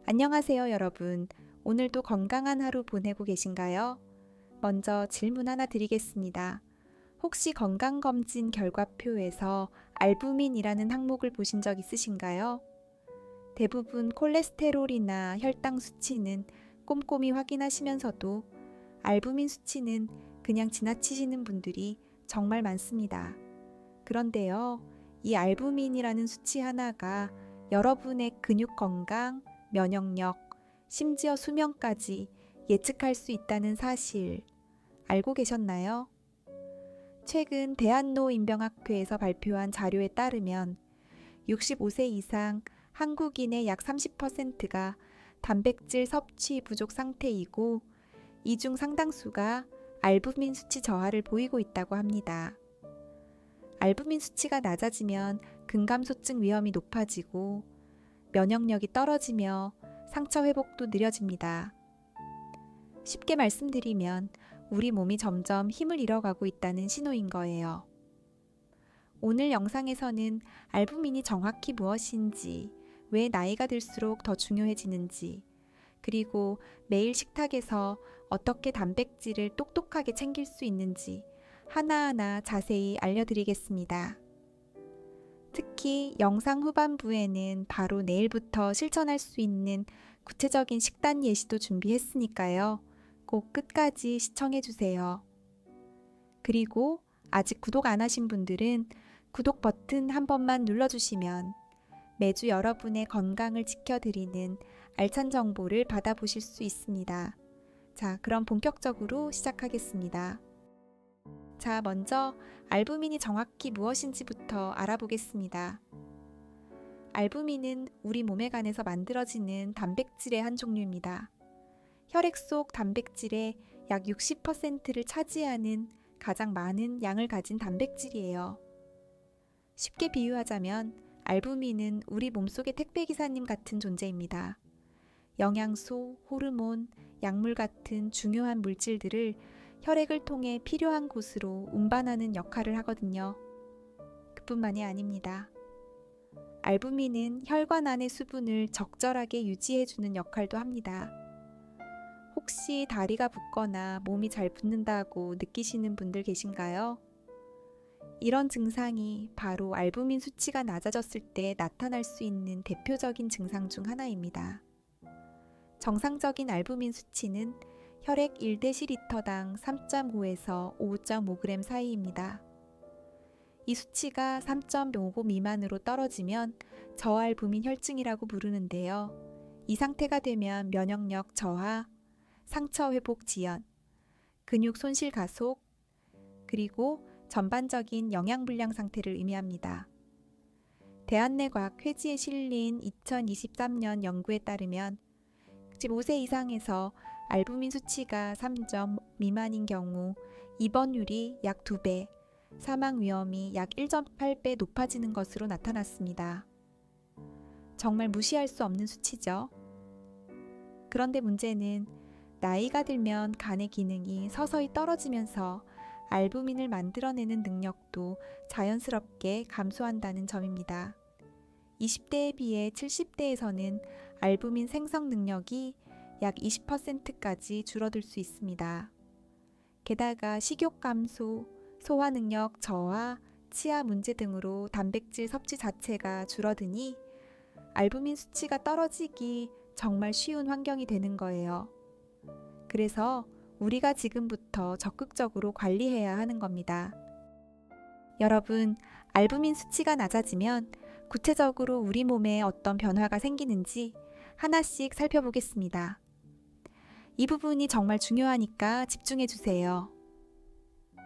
안녕하세요, 여러분. 오늘도 건강한 하루 보내고 계신가요? 먼저 질문 하나 드리겠습니다. 혹시 건강검진 결과표에서 알부민이라는 항목을 보신 적 있으신가요? 대부분 콜레스테롤이나 혈당 수치는 꼼꼼히 확인하시면서도 알부민 수치는 그냥 지나치시는 분들이 정말 많습니다. 그런데요, 이 알부민이라는 수치 하나가 여러분의 근육 건강, 면역력, 심지어 수명까지 예측할 수 있다는 사실 알고 계셨나요? 최근 대한노인병학회에서 발표한 자료에 따르면 65세 이상 한국인의 약 30%가 단백질 섭취 부족 상태이고 이 중 상당수가 알부민 수치 저하를 보이고 있다고 합니다. 알부민 수치가 낮아지면 근감소증 위험이 높아지고 면역력이 떨어지며 상처 회복도 느려집니다. 쉽게 말씀드리면 우리 몸이 점점 힘을 잃어가고 있다는 신호인 거예요. 오늘 영상에서는 알부민이 정확히 무엇인지, 왜 나이가 들수록 더 중요해지는지, 그리고 매일 식탁에서 어떻게 단백질을 똑똑하게 챙길 수 있는지 하나하나 자세히 알려드리겠습니다. 특히 영상 후반부에는 바로 내일부터 실천할 수 있는 구체적인 식단 예시도 준비했으니까요. 꼭 끝까지 시청해주세요. 그리고 아직 구독 안 하신 분들은 구독 버튼 한 번만 눌러주시면 매주 여러분의 건강을 지켜드리는 알찬 정보를 받아보실 수 있습니다. 자, 그럼 본격적으로 시작하겠습니다. 자, 먼저 알부민이 정확히 무엇인지부터 알아보겠습니다. 알부민은 우리 몸에 관해서 만들어지는 단백질의 한 종류입니다. 혈액 속 단백질의 약 60%를 차지하는 가장 많은 양을 가진 단백질이에요. 쉽게 비유하자면 알부민은 우리 몸속의 택배기사님 같은 존재입니다. 영양소, 호르몬, 약물 같은 중요한 물질들을 혈액을 통해 필요한 곳으로 운반하는 역할을 하거든요. 그뿐만이 아닙니다. 알부민은 혈관 안의 수분을 적절하게 유지해주는 역할도 합니다. 혹시 다리가 붓거나 몸이 잘 붓는다고 느끼시는 분들 계신가요? 이런 증상이 바로 알부민 수치가 낮아졌을 때 나타날 수 있는 대표적인 증상 중 하나입니다. 정상적인 알부민 수치는 혈액 1dl당 3.5에서 5.5g 사이입니다. 이 수치가 3.55 미만으로 떨어지면 저알부민 혈증이라고 부르는데요. 이 상태가 되면 면역력 저하, 상처 회복 지연, 근육 손실 가속, 그리고 전반적인 영양불량 상태를 의미합니다. 대한내과학 회지에 실린 2023년 연구에 따르면 65세 이상에서 알부민 수치가 3점 미만인 경우 입원율이 약 2배, 사망 위험이 약 1.8배 높아지는 것으로 나타났습니다. 정말 무시할 수 없는 수치죠. 그런데 문제는 나이가 들면 간의 기능이 서서히 떨어지면서 알부민을 만들어내는 능력도 자연스럽게 감소한다는 점입니다. 20대에 비해 70대에서는 알부민 생성 능력이 약 20%까지 줄어들 수 있습니다. 게다가 식욕 감소, 소화 능력 저하, 치아 문제 등으로 단백질 섭취 자체가 줄어드니 알부민 수치가 떨어지기 정말 쉬운 환경이 되는 거예요. 그래서 우리가 지금부터 적극적으로 관리해야 하는 겁니다. 여러분, 알부민 수치가 낮아지면 구체적으로 우리 몸에 어떤 변화가 생기는지 하나씩 살펴보겠습니다. 이 부분이 정말 중요하니까 집중해 주세요.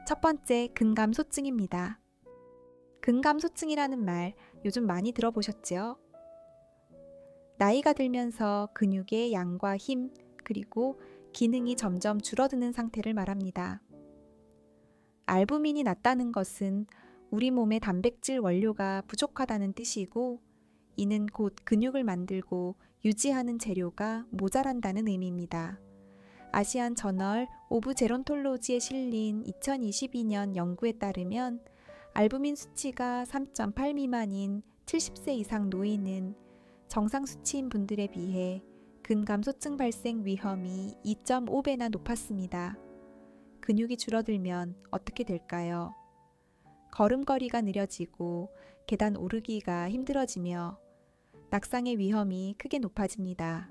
첫 번째, 근감소증입니다. 근감소증이라는 말 요즘 많이 들어보셨죠? 나이가 들면서 근육의 양과 힘, 그리고 기능이 점점 줄어드는 상태를 말합니다. 알부민이 낮다는 것은 우리 몸의 단백질 원료가 부족하다는 뜻이고, 이는 곧 근육을 만들고 유지하는 재료가 모자란다는 의미입니다. 아시안 저널 오브 제론톨로지에 실린 2022년 연구에 따르면 알부민 수치가 3.8 미만인 70세 이상 노인은 정상 수치인 분들에 비해 근감소증 발생 위험이 2.5배나 높았습니다. 근육이 줄어들면 어떻게 될까요? 걸음걸이가 느려지고 계단 오르기가 힘들어지며 낙상의 위험이 크게 높아집니다.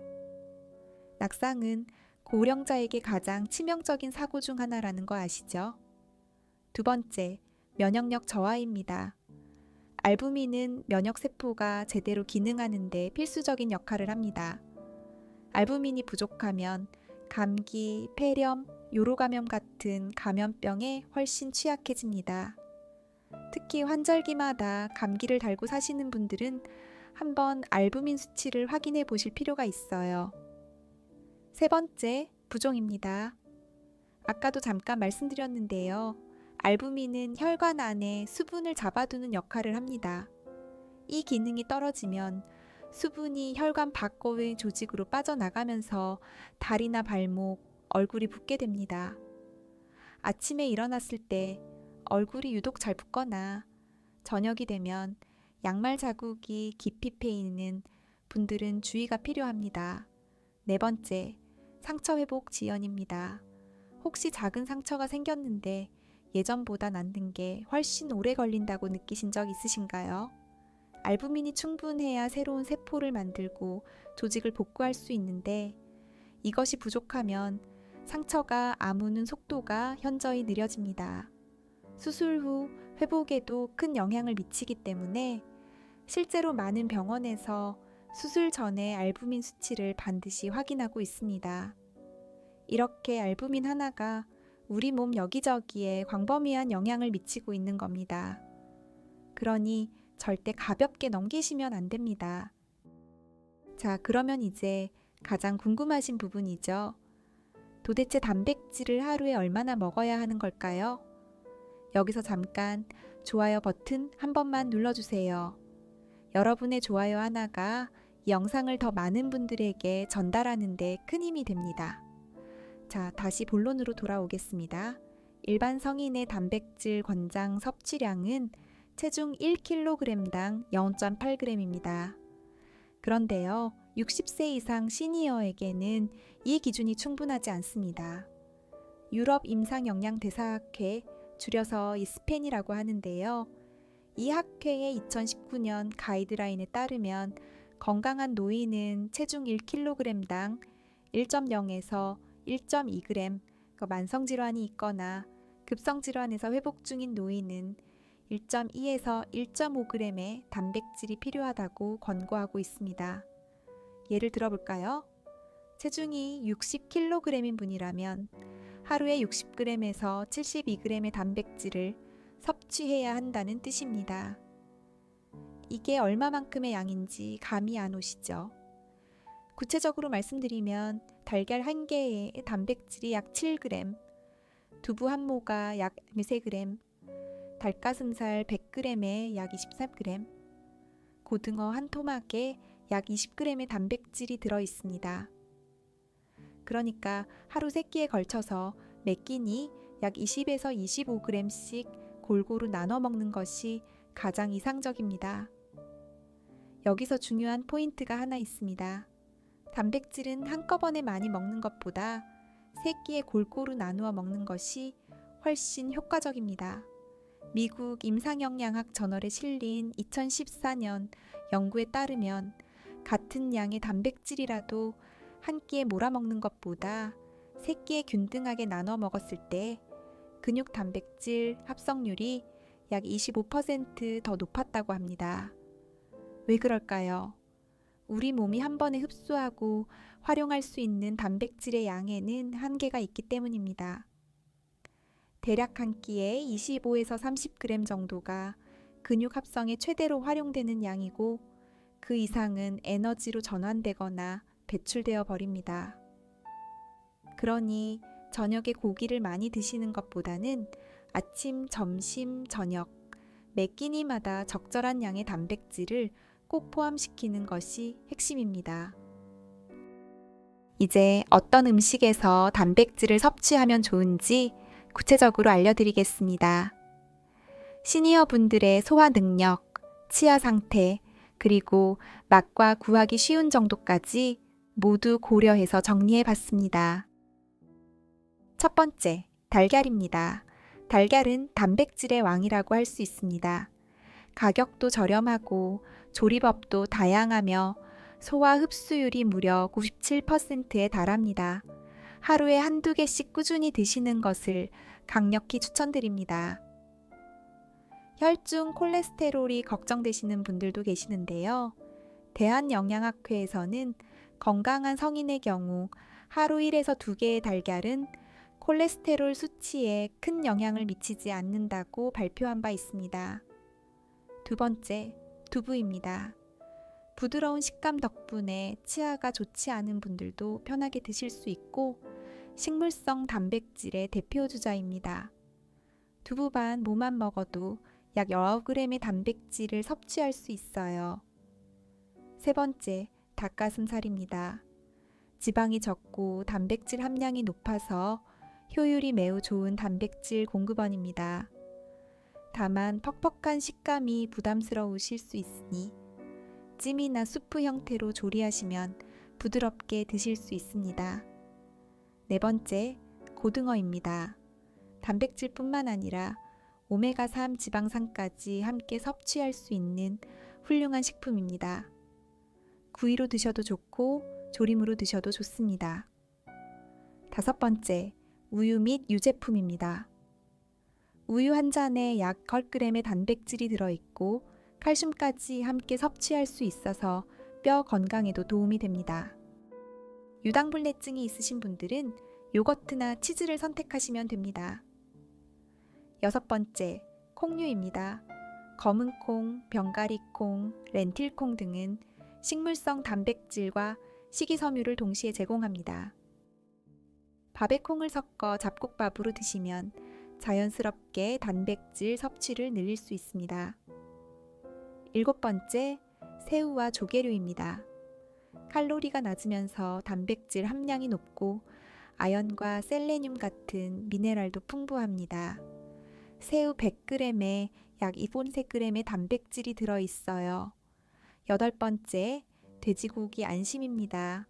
낙상은 고령자에게 가장 치명적인 사고 중 하나라는 거 아시죠? 두 번째, 면역력 저하입니다. 알부민은 면역세포가 제대로 기능하는 데 필수적인 역할을 합니다. 알부민이 부족하면 감기, 폐렴, 요로감염 같은 감염병에 훨씬 취약해집니다. 특히 환절기마다 감기를 달고 사시는 분들은 한번 알부민 수치를 확인해 보실 필요가 있어요. 세 번째, 부종입니다. 아까도 잠깐 말씀드렸는데요. 알부민은 혈관 안에 수분을 잡아두는 역할을 합니다. 이 기능이 떨어지면 수분이 혈관 밖의 조직으로 빠져나가면서 다리나 발목, 얼굴이 붓게 됩니다. 아침에 일어났을 때 얼굴이 유독 잘 붓거나 저녁이 되면 양말 자국이 깊이 패이는 분들은 주의가 필요합니다. 네 번째, 상처 회복 지연입니다. 혹시 작은 상처가 생겼는데 예전보다 낫는 게 훨씬 오래 걸린다고 느끼신 적 있으신가요? 알부민이 충분해야 새로운 세포를 만들고 조직을 복구할 수 있는데 이것이 부족하면 상처가 아무는 속도가 현저히 느려집니다. 수술 후 회복에도 큰 영향을 미치기 때문에 실제로 많은 병원에서 수술 전에 알부민 수치를 반드시 확인하고 있습니다. 이렇게 알부민 하나가 우리 몸 여기저기에 광범위한 영향을 미치고 있는 겁니다. 그러니 절대 가볍게 넘기시면 안 됩니다. 자, 그러면 이제 가장 궁금하신 부분이죠. 도대체 단백질을 하루에 얼마나 먹어야 하는 걸까요? 여기서 잠깐 좋아요 버튼 한 번만 눌러주세요. 여러분의 좋아요 하나가 이 영상을 더 많은 분들에게 전달하는 데 큰 힘이 됩니다. 자, 다시 본론으로 돌아오겠습니다. 일반 성인의 단백질 권장 섭취량은 체중 1kg당 0.8g입니다. 그런데요, 60세 이상 시니어에게는 이 기준이 충분하지 않습니다. 유럽 임상영양대사학회, 줄여서 이스펜이라고 하는데요. 이 학회의 2019년 가이드라인에 따르면 건강한 노인은 체중 1kg당 1.0에서 1.2g, 만성질환이 있거나 급성질환에서 회복 중인 노인은 1.2에서 1.5g의 단백질이 필요하다고 권고하고 있습니다. 예를 들어볼까요? 체중이 60kg인 분이라면 하루에 60g에서 72g의 단백질을 섭취해야 한다는 뜻입니다. 이게 얼마만큼의 양인지 감이 안 오시죠? 구체적으로 말씀드리면 달걀 한 개에 단백질이 약 7g, 두부 한 모가 약 3g, 닭가슴살 100g에 약 23g, 고등어 한 토막에 약 20g의 단백질이 들어 있습니다. 그러니까 하루 3끼에 걸쳐서 매 끼니 약 20에서 25g씩 골고루 나눠 먹는 것이 가장 이상적입니다. 여기서 중요한 포인트가 하나 있습니다. 단백질은 한꺼번에 많이 먹는 것보다 3끼에 골고루 나누어 먹는 것이 훨씬 효과적입니다. 미국 임상영양학 저널에 실린 2014년 연구에 따르면 같은 양의 단백질이라도 한 끼에 몰아먹는 것보다 3끼에 균등하게 나눠 먹었을 때 근육 단백질 합성률이 약 25% 더 높았다고 합니다. 왜 그럴까요? 우리 몸이 한 번에 흡수하고 활용할 수 있는 단백질의 양에는 한계가 있기 때문입니다. 대략 한 끼에 25에서 30g 정도가 근육 합성에 최대로 활용되는 양이고 그 이상은 에너지로 전환되거나 배출되어 버립니다. 그러니 저녁에 고기를 많이 드시는 것보다는 아침, 점심, 저녁 매 끼니마다 적절한 양의 단백질을 꼭 포함시키는 것이 핵심입니다. 이제 어떤 음식에서 단백질을 섭취하면 좋은지 구체적으로 알려드리겠습니다. 시니어 분들의 소화 능력, 치아 상태, 그리고 맛과 구하기 쉬운 정도까지 모두 고려해서 정리해 봤습니다. 첫 번째, 달걀입니다. 달걀은 단백질의 왕이라고 할 수 있습니다. 가격도 저렴하고 조리법도 다양하며 소화 흡수율이 무려 97%에 달합니다. 하루에 한두 개씩 꾸준히 드시는 것을 강력히 추천드립니다. 혈중 콜레스테롤이 걱정되시는 분들도 계시는데요. 대한영양학회에서는 건강한 성인의 경우 하루 1에서 2개의 달걀은 콜레스테롤 수치에 큰 영향을 미치지 않는다고 발표한 바 있습니다. 두 번째, 두부입니다. 부드러운 식감 덕분에 치아가 좋지 않은 분들도 편하게 드실 수 있고 식물성 단백질의 대표 주자입니다. 두부 반 모만 먹어도 약 19g의 단백질을 섭취할 수 있어요. 세 번째, 닭가슴살입니다. 지방이 적고 단백질 함량이 높아서 효율이 매우 좋은 단백질 공급원입니다. 다만 퍽퍽한 식감이 부담스러우실 수 있으니 찜이나 수프 형태로 조리하시면 부드럽게 드실 수 있습니다. 네 번째, 고등어입니다. 단백질뿐만 아니라 오메가3 지방산까지 함께 섭취할 수 있는 훌륭한 식품입니다. 구이로 드셔도 좋고 조림으로 드셔도 좋습니다. 다섯 번째, 우유 및 유제품입니다. 우유 한 잔에 약 10g의 단백질이 들어있고 칼슘까지 함께 섭취할 수 있어서 뼈 건강에도 도움이 됩니다. 유당불내증이 있으신 분들은 요거트나 치즈를 선택하시면 됩니다. 여섯 번째, 콩류입니다. 검은콩, 병가리콩, 렌틸콩 등은 식물성 단백질과 식이섬유를 동시에 제공합니다. 밥에 콩을 섞어 잡곡밥으로 드시면 자연스럽게 단백질 섭취를 늘릴 수 있습니다. 일곱 번째, 새우와 조개류입니다. 칼로리가 낮으면서 단백질 함량이 높고 아연과 셀레늄 같은 미네랄도 풍부합니다. 새우 100g에 약 2.3g의 단백질이 들어있어요. 여덟 번째, 돼지고기 안심입니다.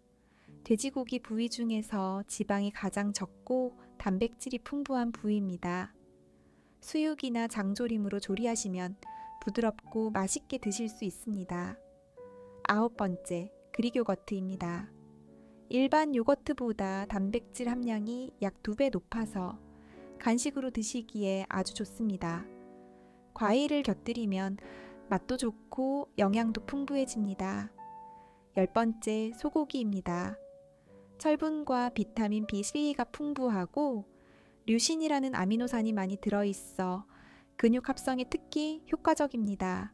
돼지고기 부위 중에서 지방이 가장 적고 단백질이 풍부한 부위입니다. 수육이나 장조림으로 조리하시면 부드럽고 맛있게 드실 수 있습니다. 아홉 번째, 그릭 요거트입니다. 일반 요거트보다 단백질 함량이 약 2배 높아서 간식으로 드시기에 아주 좋습니다. 과일을 곁들이면 맛도 좋고 영양도 풍부해집니다. 열 번째, 소고기입니다. 철분과 비타민 B3가 풍부하고 류신이라는 아미노산이 많이 들어있어 근육 합성에 특히 효과적입니다.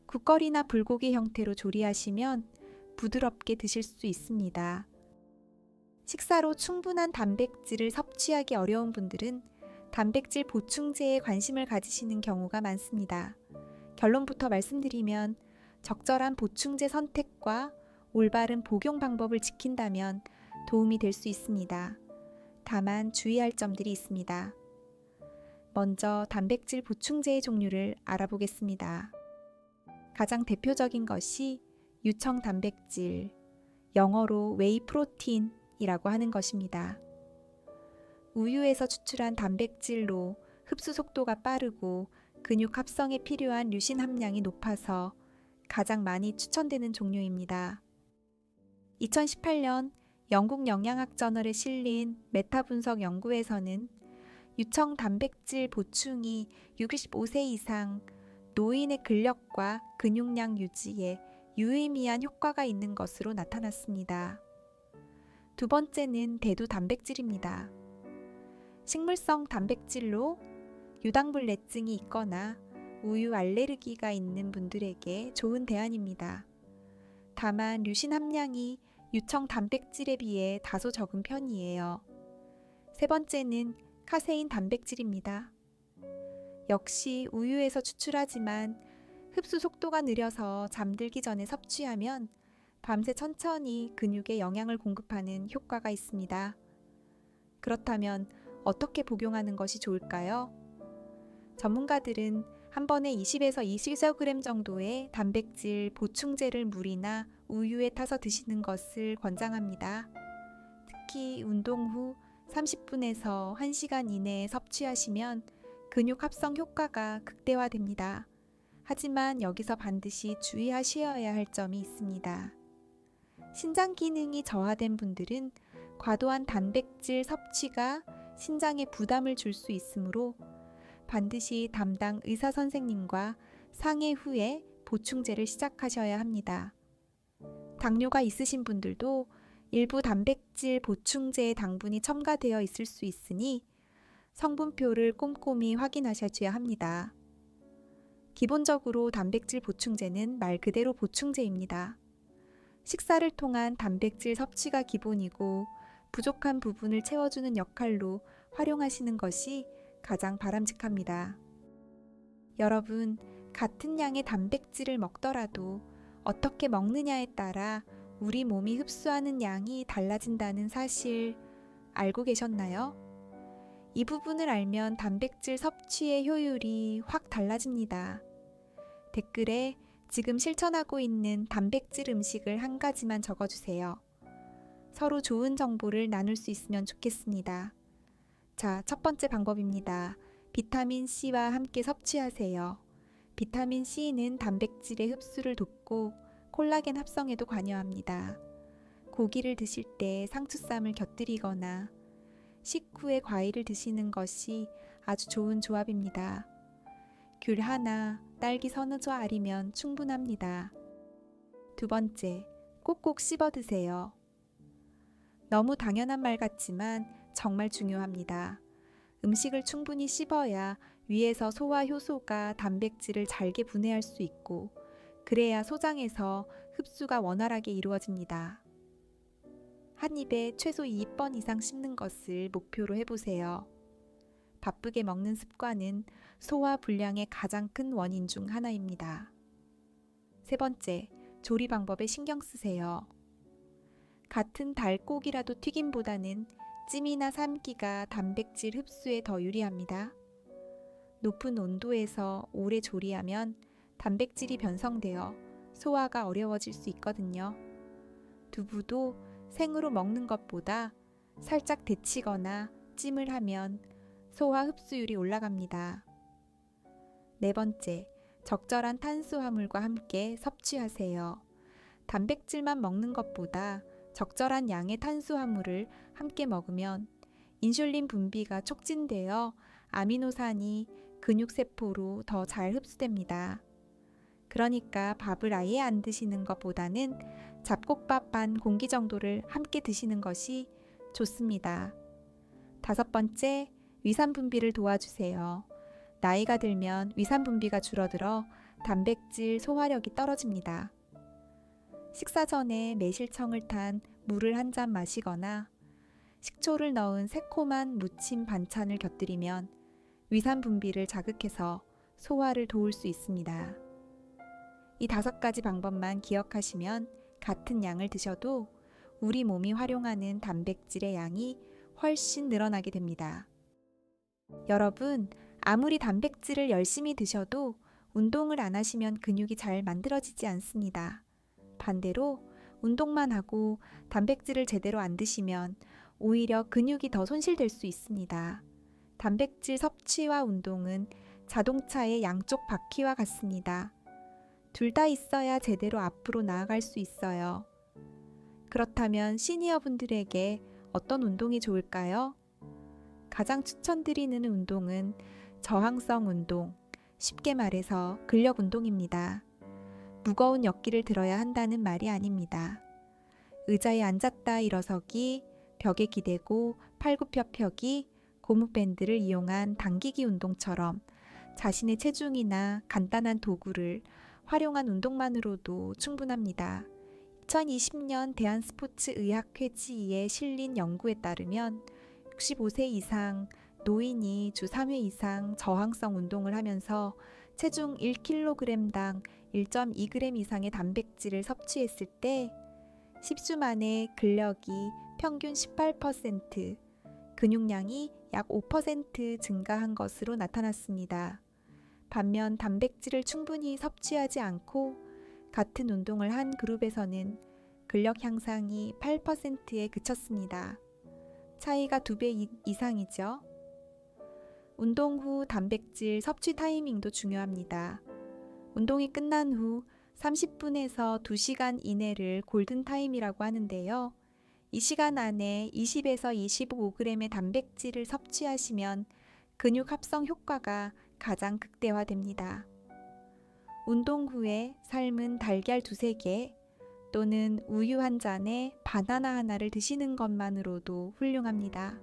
국거리나 불고기 형태로 조리하시면 부드럽게 드실 수 있습니다. 식사로 충분한 단백질을 섭취하기 어려운 분들은 단백질 보충제에 관심을 가지시는 경우가 많습니다. 결론부터 말씀드리면 적절한 보충제 선택과 올바른 복용 방법을 지킨다면 도움이 될 수 있습니다. 다만 주의할 점들이 있습니다. 먼저 단백질 보충제의 종류를 알아보겠습니다. 가장 대표적인 것이 유청 단백질, 영어로 웨이 프로틴이라고 하는 것입니다. 우유에서 추출한 단백질로 흡수 속도가 빠르고 근육 합성에 필요한 류신 함량이 높아서 가장 많이 추천되는 종류입니다. 2018년 영국 영양학 저널에 실린 메타 분석 연구에서는 유청 단백질 보충이 65세 이상 노인의 근력과 근육량 유지에 유의미한 효과가 있는 것으로 나타났습니다. 두 번째는 대두 단백질입니다. 식물성 단백질로 유당불내증이 있거나 우유 알레르기가 있는 분들에게 좋은 대안입니다. 다만 류신 함량이 유청 단백질에 비해 다소 적은 편이에요. 세 번째는 카세인 단백질입니다. 역시 우유에서 추출하지만 흡수 속도가 느려서 잠들기 전에 섭취하면 밤새 천천히 근육에 영양을 공급하는 효과가 있습니다. 그렇다면 어떻게 복용하는 것이 좋을까요? 전문가들은 한 번에 20에서 20g 정도의 단백질 보충제를 물이나 우유에 타서 드시는 것을 권장합니다. 특히 운동 후 30분에서 1시간 이내에 섭취하시면 근육 합성 효과가 극대화됩니다. 하지만 여기서 반드시 주의하셔야 할 점이 있습니다. 신장 기능이 저하된 분들은 과도한 단백질 섭취가 신장에 부담을 줄 수 있으므로 반드시 담당 의사 선생님과 상의 후에 보충제를 시작하셔야 합니다. 당뇨가 있으신 분들도 일부 단백질 보충제의 당분이 첨가되어 있을 수 있으니 성분표를 꼼꼼히 확인하셔야 합니다. 기본적으로 단백질 보충제는 말 그대로 보충제입니다. 식사를 통한 단백질 섭취가 기본이고 부족한 부분을 채워주는 역할로 활용하시는 것이 가장 바람직합니다. 여러분, 같은 양의 단백질을 먹더라도 어떻게 먹느냐에 따라 우리 몸이 흡수하는 양이 달라진다는 사실 알고 계셨나요? 이 부분을 알면 단백질 섭취의 효율이 확 달라집니다. 댓글에 지금 실천하고 있는 단백질 음식을 한 가지만 적어주세요. 서로 좋은 정보를 나눌 수 있으면 좋겠습니다. 자, 첫 번째 방법입니다. 비타민 C와 함께 섭취하세요. 비타민 C는 단백질의 흡수를 돕고 콜라겐 합성에도 관여합니다. 고기를 드실 때 상추쌈을 곁들이거나 식후에 과일을 드시는 것이 아주 좋은 조합입니다. 귤 하나, 딸기 서너 저 알이면 충분합니다. 두 번째, 꼭꼭 씹어 드세요. 너무 당연한 말 같지만 정말 중요합니다. 음식을 충분히 씹어야 위에서 소화 효소가 단백질을 잘게 분해할 수 있고 그래야 소장에서 흡수가 원활하게 이루어집니다. 한 입에 최소 2번 이상 씹는 것을 목표로 해보세요. 바쁘게 먹는 습관은 소화 불량의 가장 큰 원인 중 하나입니다. 세 번째, 조리 방법에 신경 쓰세요. 같은 달고기라도 튀김보다는 찜이나 삶기가 단백질 흡수에 더 유리합니다. 높은 온도에서 오래 조리하면 단백질이 변성되어 소화가 어려워질 수 있거든요. 두부도 생으로 먹는 것보다 살짝 데치거나 찜을 하면 소화 흡수율이 올라갑니다. 네 번째, 적절한 탄수화물과 함께 섭취하세요. 단백질만 먹는 것보다 적절한 양의 탄수화물을 함께 먹으면 인슐린 분비가 촉진되어 아미노산이 근육세포로 더 잘 흡수됩니다. 그러니까 밥을 아예 안 드시는 것보다는 잡곡밥 반 공기 정도를 함께 드시는 것이 좋습니다. 다섯 번째, 위산 분비를 도와주세요. 나이가 들면 위산 분비가 줄어들어 단백질 소화력이 떨어집니다. 식사 전에 매실청을 탄 물을 한 잔 마시거나 식초를 넣은 새콤한 무침 반찬을 곁들이면 위산 분비를 자극해서 소화를 도울 수 있습니다. 이 5가지 방법만 기억하시면 같은 양을 드셔도 우리 몸이 활용하는 단백질의 양이 훨씬 늘어나게 됩니다. 여러분, 아무리 단백질을 열심히 드셔도 운동을 안 하시면 근육이 잘 만들어지지 않습니다. 반대로 운동만 하고 단백질을 제대로 안 드시면 오히려 근육이 더 손실될 수 있습니다. 단백질 섭취와 운동은 자동차의 양쪽 바퀴와 같습니다. 둘 다 있어야 제대로 앞으로 나아갈 수 있어요. 그렇다면 시니어 분들에게 어떤 운동이 좋을까요? 가장 추천드리는 운동은 저항성 운동, 쉽게 말해서 근력 운동입니다. 무거운 역기를 들어야 한다는 말이 아닙니다. 의자에 앉았다 일어서기, 벽에 기대고 팔굽혀펴기, 고무밴드를 이용한 당기기 운동처럼 자신의 체중이나 간단한 도구를 활용한 운동만으로도 충분합니다. 2020년 대한스포츠의학회지에 실린 연구에 따르면 65세 이상 노인이 주 3회 이상 저항성 운동을 하면서 체중 1kg당 1.2g 이상의 단백질을 섭취했을 때 10주 만에 근력이 평균 18%, 근육량이 약 5% 증가한 것으로 나타났습니다. 반면 단백질을 충분히 섭취하지 않고 같은 운동을 한 그룹에서는 근력 향상이 8%에 그쳤습니다. 차이가 2배 이상이죠. 운동 후 단백질 섭취 타이밍도 중요합니다. 운동이 끝난 후 30분에서 2시간 이내를 골든타임이라고 하는데요. 이 시간 안에 20에서 25g의 단백질을 섭취하시면 근육 합성 효과가 가장 극대화됩니다. 운동 후에 삶은 달걀 2~3개 또는 우유 한 잔에 바나나 하나를 드시는 것만으로도 훌륭합니다.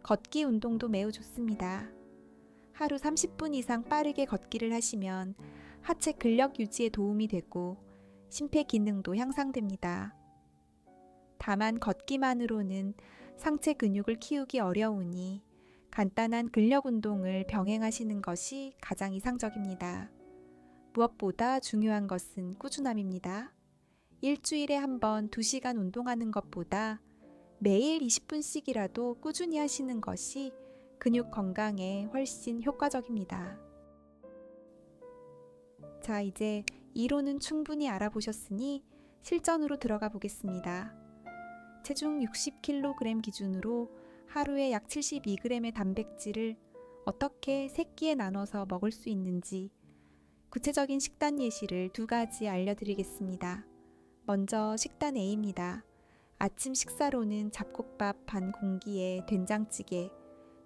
걷기 운동도 매우 좋습니다. 하루 30분 이상 빠르게 걷기를 하시면 하체 근력 유지에 도움이 되고 심폐 기능도 향상됩니다. 다만 걷기만으로는 상체 근육을 키우기 어려우니 간단한 근력 운동을 병행하시는 것이 가장 이상적입니다. 무엇보다 중요한 것은 꾸준함입니다. 일주일에 한 번 2시간 운동하는 것보다 매일 20분씩이라도 꾸준히 하시는 것이 근육 건강에 훨씬 효과적입니다. 자, 이제 이론은 충분히 알아보셨으니 실전으로 들어가 보겠습니다. 체중 60kg 기준으로 하루에 약 72g의 단백질을 어떻게 3끼에 나눠서 먹을 수 있는지 구체적인 식단 예시를 2가지 알려드리겠습니다. 먼저 식단 A입니다. 아침 식사로는 잡곡밥 반 공기에 된장찌개,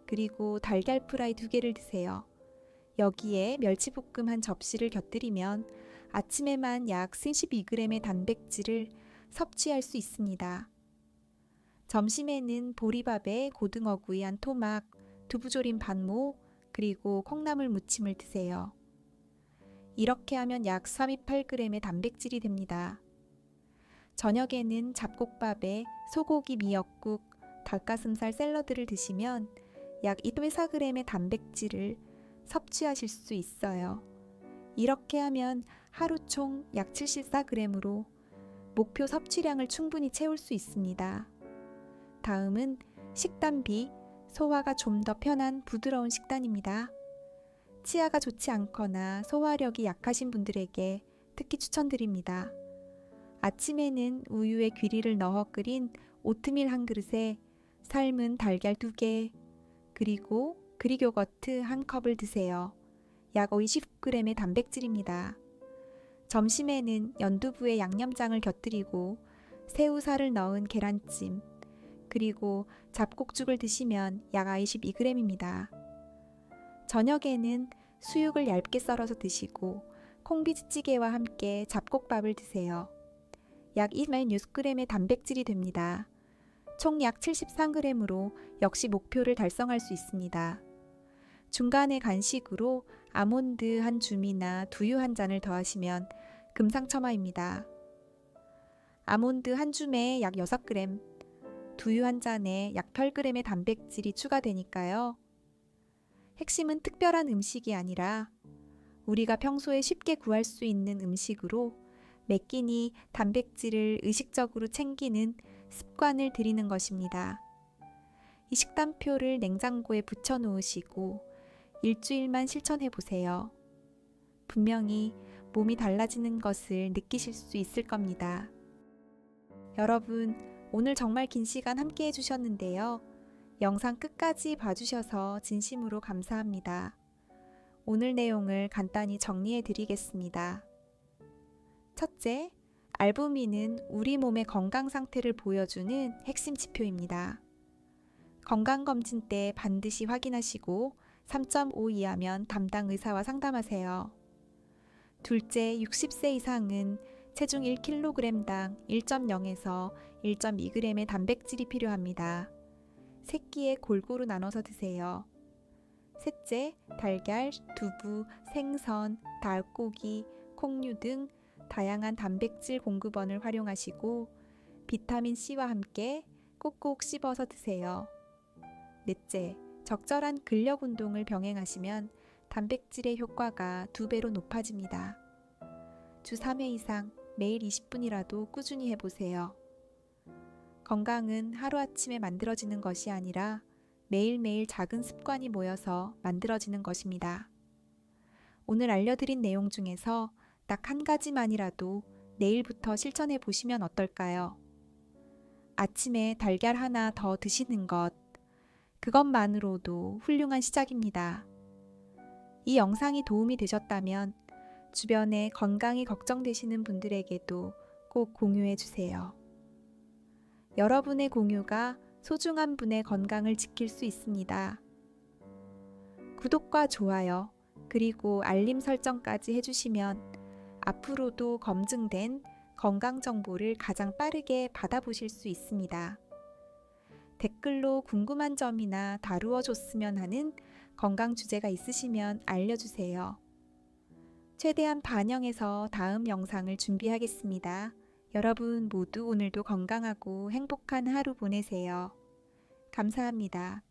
그리고 달걀 프라이 2개를 드세요. 여기에 멸치볶음 한 접시를 곁들이면 아침에만 약 32g의 단백질을 섭취할 수 있습니다. 점심에는 보리밥에 고등어구이 한 토막, 두부조림 반모, 그리고 콩나물 무침을 드세요. 이렇게 하면 약 38g의 단백질이 됩니다. 저녁에는 잡곡밥에 소고기 미역국, 닭가슴살 샐러드를 드시면 약 24g의 단백질을 섭취하실 수 있어요. 이렇게 하면 하루 총 약 74g으로 목표 섭취량을 충분히 채울 수 있습니다. 다음은 식단 B, 소화가 좀 더 편한 부드러운 식단입니다. 치아가 좋지 않거나 소화력이 약하신 분들에게 특히 추천드립니다. 아침에는 우유에 귀리를 넣어 끓인 오트밀 한 그릇에 삶은 달걀 2개, 그리고 그릭 요거트 한 컵을 드세요. 약 20g의 단백질입니다. 점심에는 연두부에 양념장을 곁들이고 새우살을 넣은 계란찜, 그리고 잡곡죽을 드시면 약 22g입니다. 저녁에는 수육을 얇게 썰어서 드시고 콩비지찌개와 함께 잡곡밥을 드세요. 약 26g의 단백질이 됩니다. 총 약 73g으로 역시 목표를 달성할 수 있습니다. 중간에 간식으로 아몬드 한 줌이나 두유 한 잔을 더하시면 금상첨화입니다. 아몬드 한 줌에 약 6g, 두유 한 잔에 약 8g의 단백질이 추가되니까요. 핵심은 특별한 음식이 아니라 우리가 평소에 쉽게 구할 수 있는 음식으로 매 끼니 단백질을 의식적으로 챙기는 습관을 들이는 것입니다. 이 식단표를 냉장고에 붙여 놓으시고 일주일만 실천해 보세요. 분명히 몸이 달라지는 것을 느끼실 수 있을 겁니다. 여러분, 오늘 정말 긴 시간 함께 해주셨는데요. 영상 끝까지 봐주셔서 진심으로 감사합니다. 오늘 내용을 간단히 정리해 드리겠습니다. 첫째, 알부민은 우리 몸의 건강 상태를 보여주는 핵심 지표입니다. 건강검진 때 반드시 확인하시고 3.5 이하면 담당 의사와 상담하세요. 둘째, 60세 이상은 체중 1kg당 1.0에서 1.2g의 단백질이 필요합니다. 3끼에 골고루 나눠서 드세요. 셋째, 달걀, 두부, 생선, 닭고기, 콩류 등 다양한 단백질 공급원을 활용하시고 비타민C와 함께 꼭꼭 씹어서 드세요. 넷째, 적절한 근력 운동을 병행하시면 단백질의 효과가 2배로 높아집니다. 주 3회 이상 매일 20분이라도 꾸준히 해보세요. 건강은 하루아침에 만들어지는 것이 아니라 매일매일 작은 습관이 모여서 만들어지는 것입니다. 오늘 알려드린 내용 중에서 딱 한 가지만이라도 내일부터 실천해 보시면 어떨까요? 아침에 달걀 하나 더 드시는 것, 그것만으로도 훌륭한 시작입니다. 이 영상이 도움이 되셨다면 주변에 건강이 걱정되시는 분들에게도 꼭 공유해 주세요. 여러분의 공유가 소중한 분의 건강을 지킬 수 있습니다. 구독과 좋아요, 그리고 알림 설정까지 해주시면 앞으로도 검증된 건강 정보를 가장 빠르게 받아보실 수 있습니다. 댓글로 궁금한 점이나 다루어 줬으면 하는 건강 주제가 있으시면 알려주세요. 최대한 반영해서 다음 영상을 준비하겠습니다. 여러분 모두 오늘도 건강하고 행복한 하루 보내세요. 감사합니다.